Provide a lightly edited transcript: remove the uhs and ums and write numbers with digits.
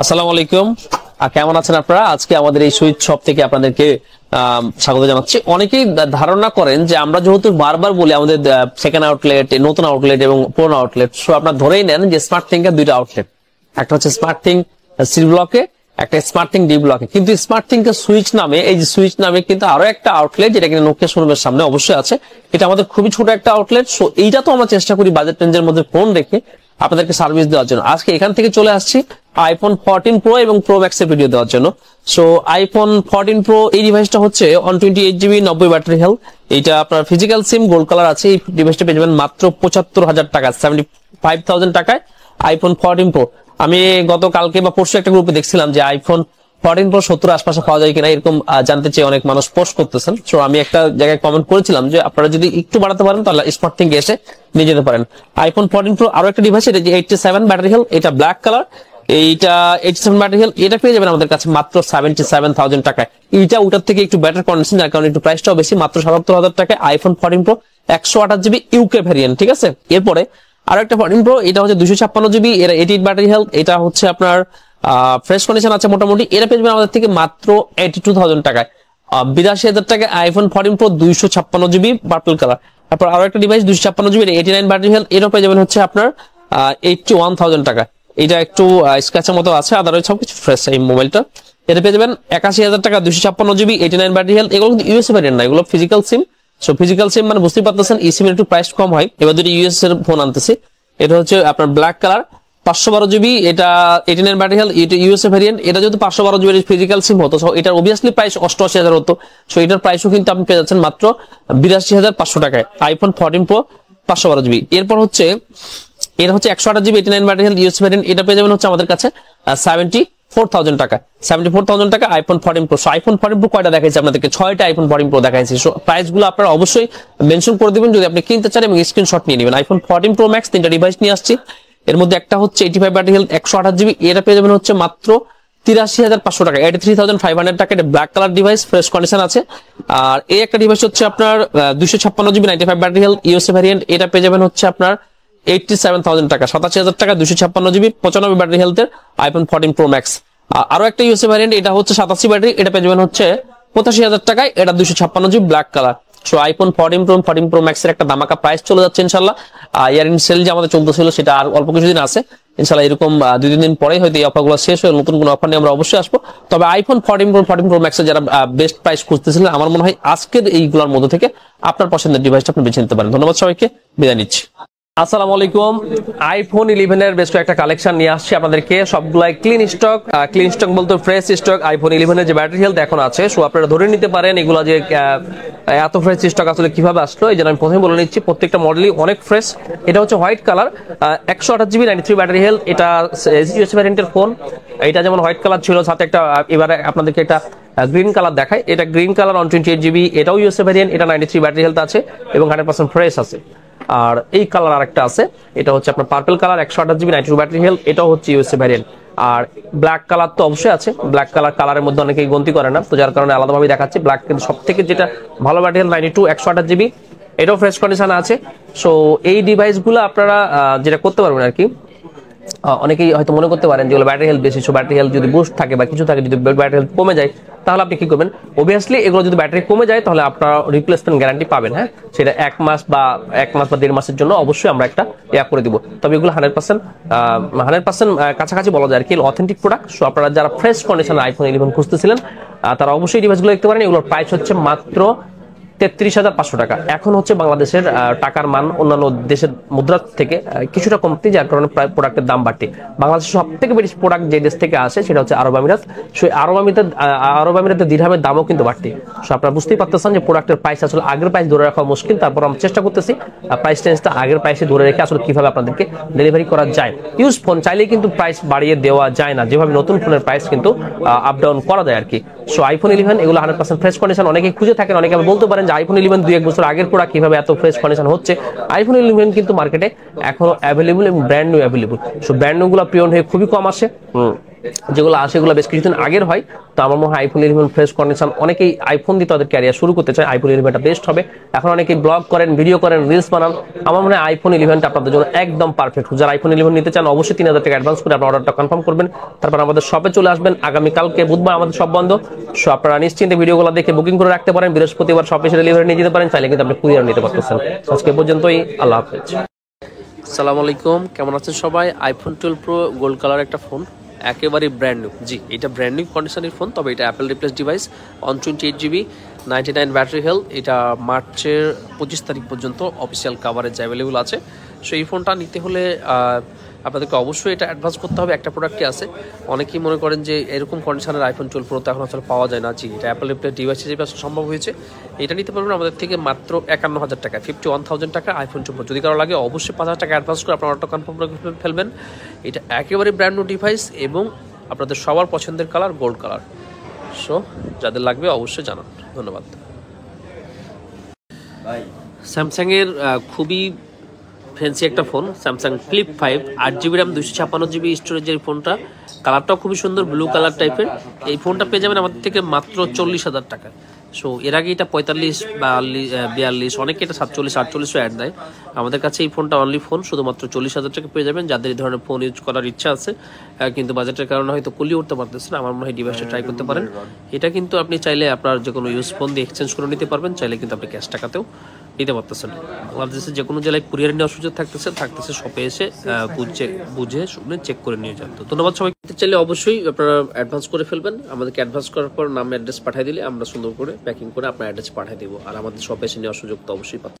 আসসালামু আলাইকুম, কেমন আছেন আপনারা? আজকে আমাদের এই সুইচ শপ থেকে আপনাদেরকে স্বাগত জানাচ্ছি। অনেকেই ধারণা করেন যে আমরা যেহেতু বারবার বলি আমাদের সেকেন্ড আউটলেট, নতুন আউটলেট এবং পুরনো আউটলেট, সো আপনারা ধরেই নেন যে স্মার্ট থিং এর দুইটা আউটলেট, একটা হচ্ছে স্মার্ট থিং সি ব্লকে, একটা স্মার্ট থিং ডি ব্লকে। কিন্তু স্মার্ট থিং এর সুইচ নামে, এই যে সুইচ নামে কিন্তু আরো একটা আউটলেট যেটা কিনা নোকিয়া শোরুমের সামনে অবশ্যই আছে। এটা আমাদের খুবই ছোট একটা আউটলেট। সো এইটা তো আমরা চেষ্টা করি বাজেট রেঞ্জের মধ্যে ফোন রেখে আপনাদেরকে সার্ভিস দেওয়ার জন্য। আজকে এখান থেকে চলে আসছি আইফোন 14 প্রো এবং প্রো ম্যাক্স এর ভিডিও দেওয়ার জন্য। সো আইফোন 14 প্রো এই ডিভাইসটা হচ্ছে 128GB 90 ব্যাটারি হেলথ। এটা আপনার ফিজিক্যাল সিম গোল্ড কালার আছে। এই ডিভাইসটা পেয়ে যাবেন মাত্র 75,000 টাকা, 75,000 টাকায় আইফোন 14 প্রো। আমি গতকালকে বা পরশু একটা গ্রুপে দেখছিলাম যে আইফোন 14 প্রো 70 আশপাশে পাওয়া যায় কিনা, এরকম জানতে চেয়ে অনেক মানুষ পোস্ট করতেছেন। সো আমি একটা জায়গায় কমেন্ট করেছিলাম যে আপনারা যদি একটু বাড়াতে পারেন তাহলে স্মার্ট থিং এসে নিয়ে যেতে পারেন। আইফোন 14 প্রো আরো একটা ডিভাইস, এটা যে 87 ব্যাটারি হেলথ, এটা ব্ল্যাক কালার, এইটা 87 ব্যাটারি হেলথ, এটা পেয়ে যাবেন আমাদের কাছে মাত্র 77,000 টাকায়। এইটা ওটার থেকে একটু বেটার কন্ডিশন, যার কারণে একটু প্রাইসটাও বেশি, মাত্র 77,000 টাকায় iPhone 14 pro 128GB UK variant. ঠিক আছে, এরপরে আরো একটা 14 প্রো, এটা হচ্ছে 256GB, এর 88 ব্যাটারি হেলথ, এটা হচ্ছে আপনার ফ্রেশ কন্ডিশন আছে মোটামুটি। এটা পেয়ে যাবেন আমাদের থেকে মাত্র 82,000 টাকায়, 82,000 টাকায় iPhone 14 pro 256GB purple colour. তারপর আরো একটা ডিভাইস 256GB 89 ব্যাটারি হেলথ, এটাও পেয়ে যাবেন হচ্ছে আপনার 81,000 টাকা। এটা একটু স্ক্র্যাচের মতো আছে, আদারওয়াইজ সবকিছু ফ্রেশ এই মোবাইলটা। এটা পেয়ে যাবেন 81,000 টাকা 256GB 89 ব্যাটারি হেলথ। এগুলো কিন্তু ইউএসএ ভ্যারিয়েন্ট না, এগুলো ফিজিক্যাল সিম। সো ফিজিক্যাল সিম মানে বুঝতেই পারতেছেন ই সিমের একটু প্রাইস কম হয়। এবার দুটো ইউএস এর ফোন আনতেছি। এটা হচ্ছে আপনার ব্ল্যাক কালার 512GB, এটা 89 ব্যাটারি হেলথ, এটা ইউএসএ ভ্যারিয়েন্ট। এটা যেহেতু 512GB ফিজিক্যাল সিম হতো, সো এটার অবভিয়াসলি প্রাইস 88,000 হতো। সো এটার প্রাইসও কিন্তু আপনি পেয়ে যাচ্ছেন মাত্র 82,500 টাকায় আইফোন 14 প্রো 512GB। এরপর হচ্ছে এটা হচ্ছে 128GB 89 battery health USA variant, এটা পেয়ে যাবেন হচ্ছে আমাদের কাছে 74,000 টাকা, 74,000 টাকা আইফোন 14 প্রো। আইফোন 14 প্রো কয়টা দেখাইছি আপনাদেরকে? 6টা আইফোন 14 প্রো দেখাইছি। সো প্রাইস গুলো আপনারা অবশ্যই মেনশন করে দিবেন যদি আপনি কিনতে চান এবং স্ক্রিনশট নিয়ে নেবেন। আইফোন 14 প্রো ম্যাক্স 3টা ডিভাইস নিয়ে আসছি। এর মধ্যে একটা হচ্ছে 85 ব্যাটারি হেলথ 128GB, এটা পেয়ে যাবেন হচ্ছে মাত্র 83,500 টাকা, 83,500 টাকা। এটা black colour device, fresh condition আছে। আর এই একটা ডিভাইস হচ্ছে আপনার 256GB 95 battery health USA variant, এটা পেয়ে যাবেন হচ্ছে আপনার 87,000 টাকা, 87,000 টাকা 256GB 95 ব্যাটারি হেলথের আইফোন 14 প্রো ম্যাক্স। আরো একটা ইউএসএ ভ্যারিয়েন্ট, এটা হচ্ছে 87 ব্যাটারি, এটা পেয়ে যাবেন হচ্ছে 85,000 টাকায়, এটা 256GB black colour. So iPhone 14 pro max এর একটা ধামাকা প্রাইস চলে যাচ্ছে ইনশাল্লাহ। ইয়ার ইন সেল যে আমাদের চলতেছিল সেটা আর অল্প কিছুদিন আছে ইনশাল্লাহ। এরকম 2-3 দিন পরে হয়তো এই অফারগুলো শেষ হয়ে নতুন কোনো অফার নিয়ে আমরা অবশ্যই আসবো। তবে আইফোন 14 প্রো ম্যাক্স এর যারা বেস্ট প্রাইস খুঁজতেছিলেন, আমার মনে হয় আজকের এইগুলোর মধ্যে থেকে আপনার পছন্দের ডিভাইসটা আপনি বেছে নিতে পারেন। ধন্যবাদ সবাইকে, বিদায় নিচ্ছি। আসসালামু আলাইকুম, আইফোন 11 এর বেশ কয়েকটা কালেকশন নিয়ে আসছি আপনাদেরকে, সবগুলাই ক্লিন স্টক। ক্লিন স্টক বলতে ফ্রেশ স্টক। আইফোন 11 এর যে ব্যাটারি হেলথ এখন আছে, সো আপনারা ধরে নিতে পারেন এগুলো যে এত ফ্রেশ স্টক আসলে কিভাবে আসলো। এই জন্য আমি প্রথমে বলে নিচ্ছি প্রত্যেকটা মডেলই অনেক ফ্রেশ। এটা হচ্ছে white colour 128GB 93 battery health, এটা ইউএসএ ভ্যারিয়েন্টের ফোন। এটা যেমন হোয়াইট কালার ছিল, সাথে একটা এবারে আপনাদেরকে একটা গ্রিন কালার দেখায়। এটা গ্রিন কালার 128GB, এটাও ইউএসএ ভ্যারিয়েন্ট, এটা 93 ব্যাটারি হেলথ আছে এবং 100% ফ্রেশ আছে। আর এই কালার আরেকটা আছে, এটা হচ্ছে আপনার purple colour 128GB 92 battery health, এটাও হচ্ছে ইউএসএ ভ্যারিয়েন্ট। আর ব্ল্যাক কালার তো অবশ্যই আছে, ব্ল্যাক কালারের মধ্যে অনেকেই গন্তি করে না, তো যার কারণে আলাদাভাবে দেখাচ্ছি। ব্ল্যাক কিন্তু সব থেকে যেটা ভালো ব্যাটারি হেলথ 92 128GB, এটাও ফ্রেশ কন্ডিশন আছে। সো এই ডিভাইসগুলো আপনারা যেটা করতে পারবেন আর কি, অনেকেই হয়তো মনে করতে পারেন যেগুলো ব্যাটারি হেলথ বেশি, সো ব্যাটারি হেলথ যদি বুস্ট থাকে বা কিছু থাকে, যদি ব্যাটারি হেলথ কমে যায় তাহলে আপনি কি করবেন? অবভিয়াসলি এগুলো যদি ব্যাটারি কমে যায় তাহলে আপনারা রিপ্লেসমেন্ট গ্যারান্টি পাবেন। হ্যাঁ, সেটা 1 মাস বা 1.5 মাসের জন্য অবশ্যই আমরা একটা করে দিব। তবে এগুলো 100% কাছাকাছি বলা যায় আর কি, অথেন্টিক প্রোডাক্ট। সো আপনারা যারা ফ্রেশ কন্ডিশনে আইফোন 11 খুঁজতেছিলেন তারা অবশ্যই ডিভাইসগুলো দেখতে পারেন। এগুলোর প্রাইস হচ্ছে মাত্র 33,500 টাকা। এখন হচ্ছে বাংলাদেশের টাকার মান অন্যান্য দেশের মুদ্রা থেকে কিছুটা কমতি, যার কারণে প্রায় প্রোডাক্টের দাম বাড়তি। বাংলাদেশের সব থেকে বেশি প্রোডাক্ট যে দেশ থেকে আসে সেটা হচ্ছে আরব আমিরাত। সেই আরব আমিরাতের দিরহামের দামও কিন্তু বাড়তি। সো আপনারা বুঝতেই পারতেছেন যে প্রোডাক্টের প্রাইস আসলে আগের প্রাইস ধরে রাখা মুশকিল। তারপর আমরা চেষ্টা করতেছি প্রাইস রেঞ্জটা আগের প্রাইসে ধরে রেখে আসলে কিভাবে আপনাদেরকে ডেলিভারি করা যায়। ইউজ ফোন চাইলেই কিন্তু প্রাইস বাড়িয়ে দেওয়া যায় না, যেভাবে নতুন ফোনের প্রাইস কিন্তু আপ ডাউন করা যায় আর কি। সো আইফোন 11 এগুলো 100% ফ্রেশ কন্ডিশন। অনেকে খুঁজে থাকেন, অনেকে বলতে পারেন যে আইফোন 11 2-1 বছর আগের প্রোডাক্ট কিভাবে এত ফ্রেশ কন্ডিশন হচ্ছে। আইফোন 11 কিন্তু মার্কেটে এখনো অ্যাভেলেবল এবং brand new available. So brand new গুলো প্রিয়ন হয়ে খুবই কম আসে। যেগুলো আসে এগুলো বেশ কিছুদিন আগের হয়। তো আমার মনে হয় আইফোন 11 ফ্রেশ কন্ডিশন, অনেকেই আইফোন দিয়ে তাদের ক্যারিয়ার শুরু করতে চায়, আইফোন 11টা বেস্ট হবে। এখন অনেকেই ব্লগ করেন, ভিডিও করেন, রিলস বানান, আমার মনে হয় আইফোন 11টা আপনাদের জন্য একদম পারফেক্ট। যারা আইফোন 11 নিতে চান অবশ্যই 3000 টাকা অ্যাডভান্স করে আপনার অর্ডারটা কনফার্ম করবেন, তারপর আমাদের শপে চলে আসবেন। আগামীকালকে বুধবার আমাদের শপ বন্ধ, সো আপনারা নিশ্চিন্তে ভিডিওগুলো দেখে বুকিং করে রাখতে পারেন। বৃহস্পতিবার শপে এসে ডেলিভারি নিয়ে যেতে পারেন, চাইলে কিন্তু আপনি কুরিয়ার নিতে পারতেছেন। আজকে পর্যন্তই, আল্লাহ হাফেজ। আসসালামু আলাইকুম, কেমন আছেন সবাই? আইফোন 12 প্রো গোল্ড কালার একটা ফোন, একেবারে ব্র্যান্ড নিউ। জি, এটা ব্র্যান্ড নিউ কন্ডিশনের ফোন, তবে এটা Apple replace device, 128GB, 99 battery health. এটা মার্চের 25 তারিখ পর্যন্ত অফিসিয়াল কাভারেজ অ্যাভেলেবল আছে। সো এই ফোনটা নিতে হলে আপনাদেরকে অবশ্যই এটা অ্যাডভান্স করতে হবে। একটা প্রোডাক্টই আছে, অনেকেই মনে করেন যে এরকম কন্ডিশনের আইফোন 12 প্রো তো এখন আসলে পাওয়া যায় না। জি, এটা অ্যাপেল রিপ্লেস ডিভাইস হিসেবে সম্ভব হয়েছে। এটা নিতে পারবেন আমাদের থেকে মাত্র 51,000 টাকা, 51,000 টাকা আইফোন 12 প্রো। যদি কারো লাগে অবশ্যই 5,000 টাকা অ্যাডভান্স করে আপনার অর্ডারটা কনফার্ম করে ফেলবেন। এটা একেবারে ব্র্যান্ড নিউ ডিভাইস এবং আপনাদের সবার পছন্দের কালার গোল্ড কালার। সো যাদের লাগবে অবশ্যই জানান। ধন্যবাদ। স্যামসাংয়ের খুবই ফ্যান্সি একটা phone, Samsung flip 5, 8GB RAM, 256GB স্টোরেজের ফোনটা। কালারটাও খুবই সুন্দর, ব্লু কালার টাইপের। এই ফোনটা পেয়ে যাবেন আমাদের থেকে মাত্র 40,000 টাকা। সো এর আগে এটা 45, 42, অনেকে এটা 47, 48 অ্যাড দেয়। আমাদের কাছে এই ফোনটা অনলি ফোন শুধুমাত্র 40,000 টাকা পেয়ে যাবেন। যাদের এই ধরনের ফোন ইউজ করার ইচ্ছা আছে কিন্তু বাজেটের কারণে হয়তো কুলিয়ে উঠতে পারতেছেন, আমার মনে হয় ডিভাইসটা ট্রাই করতে পারেন। এটা কিন্তু আপনি চাইলে আপনার যে কোনো ইউজ ফোন দিয়ে এক্সচেঞ্জ করে নিতে পারবেন, চাইলে কিন্তু আপনি ক্যাশ টাকাতেও নিতে পারতেছেন। বাংলাদেশের যে কোনো জেলায় কুরিয়ার নেওয়ার সুযোগ থাকতেছে শপে এসে বুঝে শুনে চেক করে নিয়ে যান। তো ধন্যবাদ সবাই। চাইলে অবশ্যই আপনারা অ্যাডভান্স করে ফেলবেন। আমাদেরকে অ্যাডভান্স করার পর নাম অ্যাড্রেস পাঠিয়ে দিলে আমরা সুন্দর করে প্যাকিং করে আপনার অ্যাড্রেস পাঠিয়ে দেবো, আর আমাদের শপে এসে নেওয়ার সুযোগ তো অবশ্যই পাবেন।